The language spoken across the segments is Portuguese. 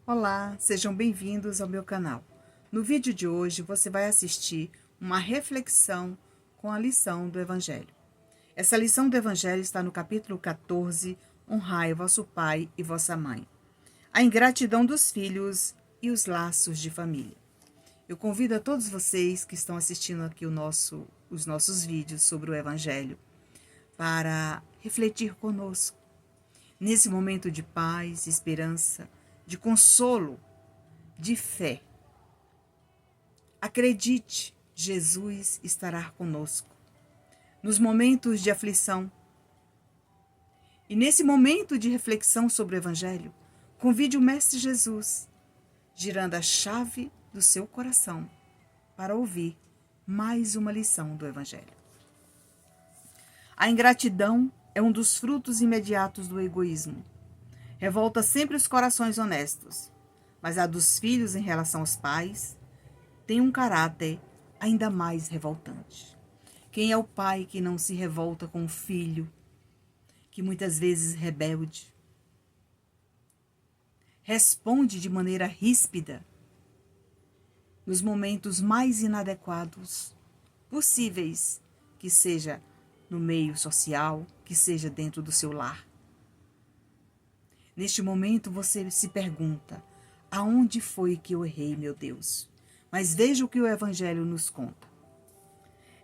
Olá, sejam bem-vindos ao meu canal. No vídeo de hoje você vai assistir uma reflexão com a lição do Evangelho. Essa lição do Evangelho está no capítulo 14, Honrai vosso pai e vossa mãe. A ingratidão dos filhos e os laços de família. Eu convido a todos vocês que estão assistindo aqui os nossos vídeos sobre o Evangelho para refletir conosco nesse momento de paz, esperança, de consolo, de fé. Acredite, Jesus estará conosco nos momentos de aflição. E nesse momento de reflexão sobre o Evangelho, convide o Mestre Jesus, girando a chave do seu coração para ouvir mais uma lição do Evangelho. A ingratidão é um dos frutos imediatos do egoísmo. Revolta sempre os corações honestos, mas a dos filhos em relação aos pais tem um caráter ainda mais revoltante. Quem é o pai que não se revolta com o filho, que muitas vezes rebelde, responde de maneira ríspida nos momentos mais inadequados possíveis, que seja no meio social, que seja dentro do seu lar? Neste momento você se pergunta: aonde foi que eu errei, meu Deus? Mas veja o que o Evangelho nos conta.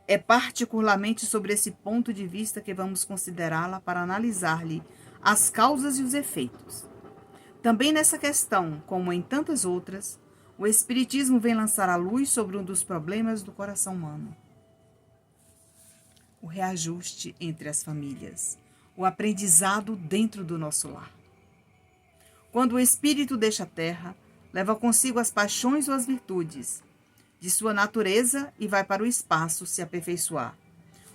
É particularmente sobre esse ponto de vista que vamos considerá-la para analisar-lhe as causas e os efeitos. Também nessa questão, como em tantas outras, o Espiritismo vem lançar a luz sobre um dos problemas do coração humano: o reajuste entre as famílias, o aprendizado dentro do nosso lar. Quando o espírito deixa a terra, leva consigo as paixões ou as virtudes de sua natureza e vai para o espaço se aperfeiçoar,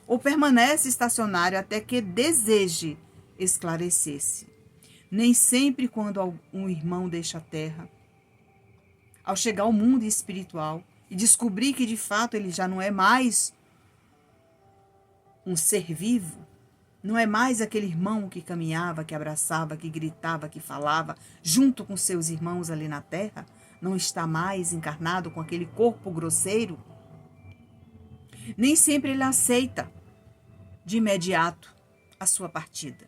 ou permanece estacionário até que deseje esclarecer-se. Nem sempre quando um irmão deixa a terra, ao chegar ao mundo espiritual e descobrir que de fato ele já não é mais um ser vivo, não é mais aquele irmão que caminhava, que abraçava, que gritava, que falava, junto com seus irmãos ali na terra, não está mais encarnado com aquele corpo grosseiro. Nem sempre ele aceita de imediato a sua partida.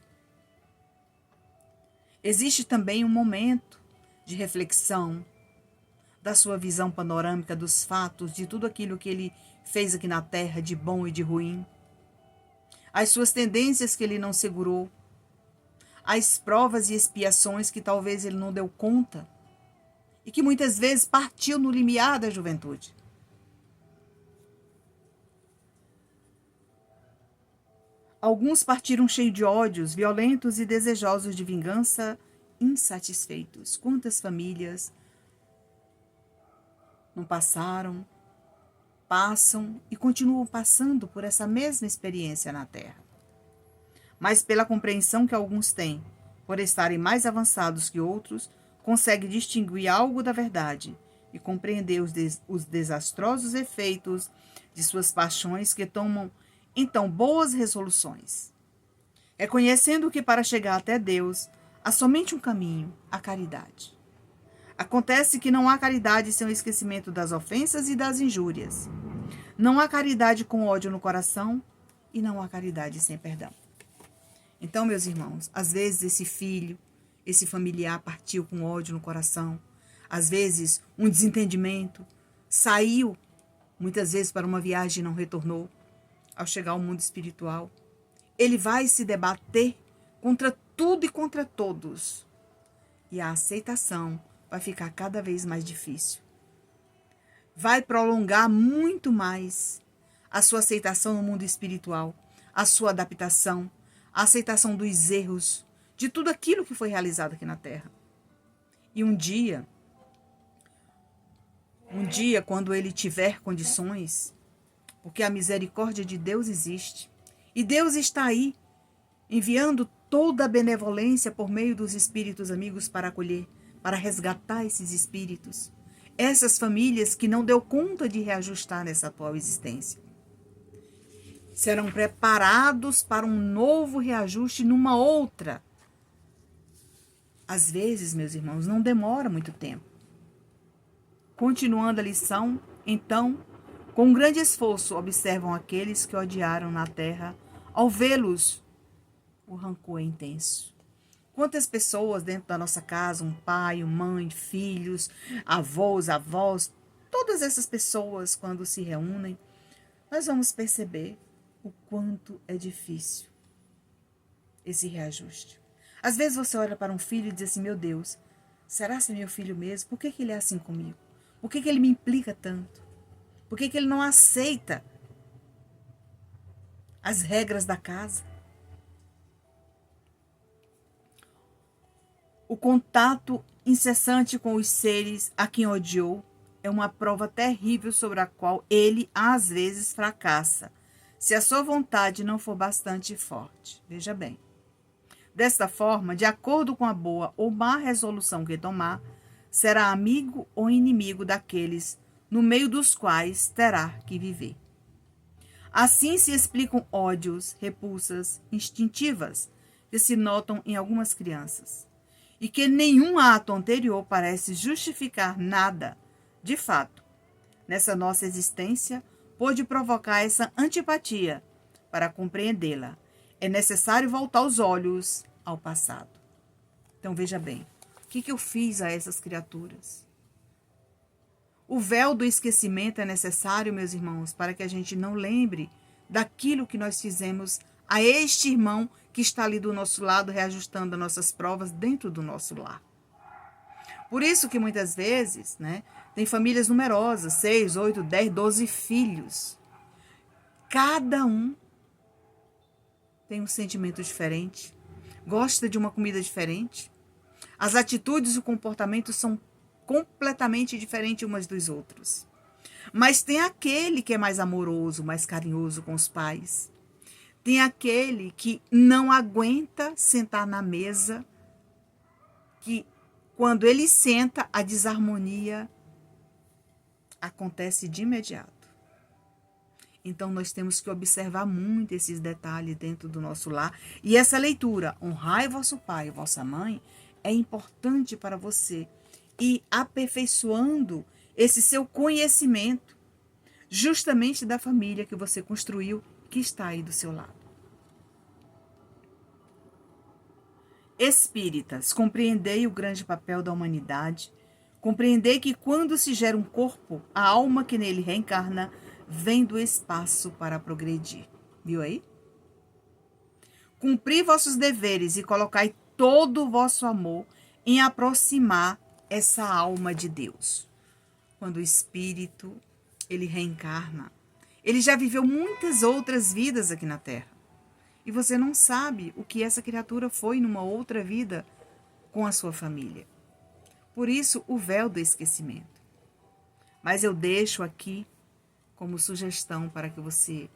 Existe também um momento de reflexão da sua visão panorâmica dos fatos, de tudo aquilo que ele fez aqui na terra, de bom e de ruim, as suas tendências que ele não segurou, as provas e expiações que talvez ele não deu conta e que muitas vezes partiu no limiar da juventude. Alguns partiram cheios de ódios, violentos e desejosos de vingança, insatisfeitos. Quantas famílias não passaram, passam e continuam passando por essa mesma experiência na Terra. Mas pela compreensão que alguns têm, por estarem mais avançados que outros, conseguem distinguir algo da verdade e compreender os desastrosos efeitos de suas paixões, que tomam então boas resoluções, reconhecendo que para chegar até Deus há somente um caminho: a caridade. Acontece que não há caridade sem o esquecimento das ofensas e das injúrias. Não há caridade com ódio no coração e não há caridade sem perdão. Então, meus irmãos, às vezes esse filho, esse familiar partiu com ódio no coração. Às vezes um desentendimento, saiu muitas vezes para uma viagem e não retornou. Ao chegar ao mundo espiritual, ele vai se debater contra tudo e contra todos. E a aceitação vai ficar cada vez mais difícil. Vai prolongar muito mais a sua aceitação no mundo espiritual, a sua adaptação, a aceitação dos erros, de tudo aquilo que foi realizado aqui na Terra. E um dia, quando ele tiver condições, porque a misericórdia de Deus existe, e Deus está aí, enviando toda a benevolência por meio dos espíritos amigos para acolher, para resgatar esses espíritos, essas famílias que não deu conta de reajustar nessa atual existência. Serão preparados para um novo reajuste numa outra Às vezes, meus irmãos, não demora muito tempo. Continuando a lição, então, com grande esforço, observam aqueles que odiaram na terra. Ao vê-los, o rancor é intenso. Quantas pessoas dentro da nossa casa, um pai, uma mãe, filhos, avós, todas essas pessoas, quando se reúnem, nós vamos perceber o quanto é difícil esse reajuste. Às vezes você olha para um filho e diz assim, meu Deus, será que é meu filho mesmo? Por que ele é assim comigo? Por que ele me implica tanto? Por que ele não aceita as regras da casa? O contato incessante com os seres a quem odiou é uma prova terrível sobre a qual ele, às vezes, fracassa, se a sua vontade não for bastante forte. Veja bem. Desta forma, de acordo com a boa ou má resolução que tomar, será amigo ou inimigo daqueles no meio dos quais terá que viver. Assim se explicam ódios, repulsas instintivas que se notam em algumas crianças, e que nenhum ato anterior parece justificar nada. De fato, nessa nossa existência, pôde provocar essa antipatia. Para compreendê-la, é necessário voltar os olhos ao passado. Então, veja bem, o que eu fiz a essas criaturas? O véu do esquecimento é necessário, meus irmãos, para que a gente não lembre daquilo que nós fizemos a este irmão que está ali do nosso lado, reajustando as nossas provas dentro do nosso lar. Por isso que muitas vezes, tem famílias numerosas, 6, 8, 10, 12 filhos. Cada um tem um sentimento diferente, gosta de uma comida diferente. As atitudes e o comportamento são completamente diferentes umas dos outros. Mas tem aquele que é mais amoroso, mais carinhoso com os pais. Tem aquele que não aguenta sentar na mesa, que quando ele senta, a desarmonia acontece de imediato. Então, nós temos que observar muito esses detalhes dentro do nosso lar. E essa leitura, honrai vosso pai e vossa mãe, é importante para você ir aperfeiçoando esse seu conhecimento, justamente da família que você construiu, que está aí do seu lado. Espíritas, compreendei o grande papel da humanidade, compreendei que quando se gera um corpo, a alma que nele reencarna vem do espaço para progredir. Viu aí? Cumpri vossos deveres e colocai todo o vosso amor em aproximar essa alma de Deus. Quando o espírito, ele reencarna, ele já viveu muitas outras vidas aqui na Terra. E você não sabe o que essa criatura foi numa outra vida com a sua família. Por isso, o véu do esquecimento. Mas eu deixo aqui como sugestão para que você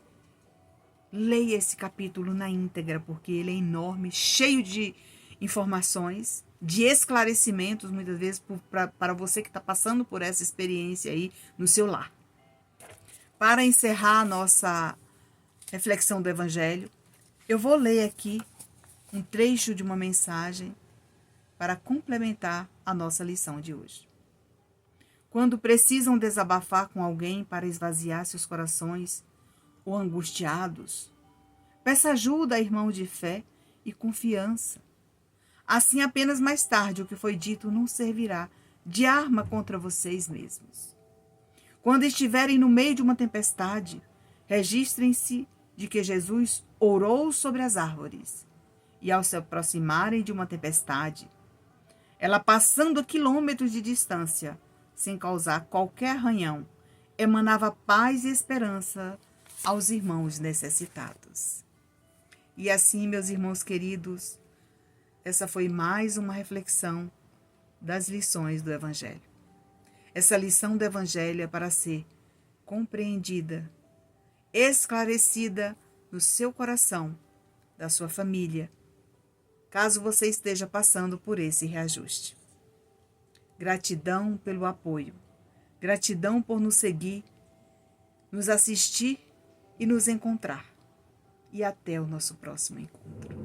leia esse capítulo na íntegra, porque ele é enorme, cheio de informações, de esclarecimentos, muitas vezes para você que está passando por essa experiência aí no seu lar. Para encerrar a nossa reflexão do Evangelho, eu vou ler aqui um trecho de uma mensagem para complementar a nossa lição de hoje. Quando precisam desabafar com alguém para esvaziar seus corações ou angustiados, peça ajuda a irmão de fé e confiança. Assim, apenas mais tarde o que foi dito não servirá de arma contra vocês mesmos. Quando estiverem no meio de uma tempestade, registrem-se de que Jesus orou sobre as árvores, e ao se aproximarem de uma tempestade, ela passando a quilômetros de distância, sem causar qualquer arranhão, emanava paz e esperança aos irmãos necessitados. E assim, meus irmãos queridos, essa foi mais uma reflexão das lições do Evangelho. Essa lição do Evangelho é para ser compreendida, esclarecida no seu coração, da sua família, caso você esteja passando por esse reajuste. Gratidão pelo apoio, gratidão por nos seguir, nos assistir e nos encontrar. E até o nosso próximo encontro.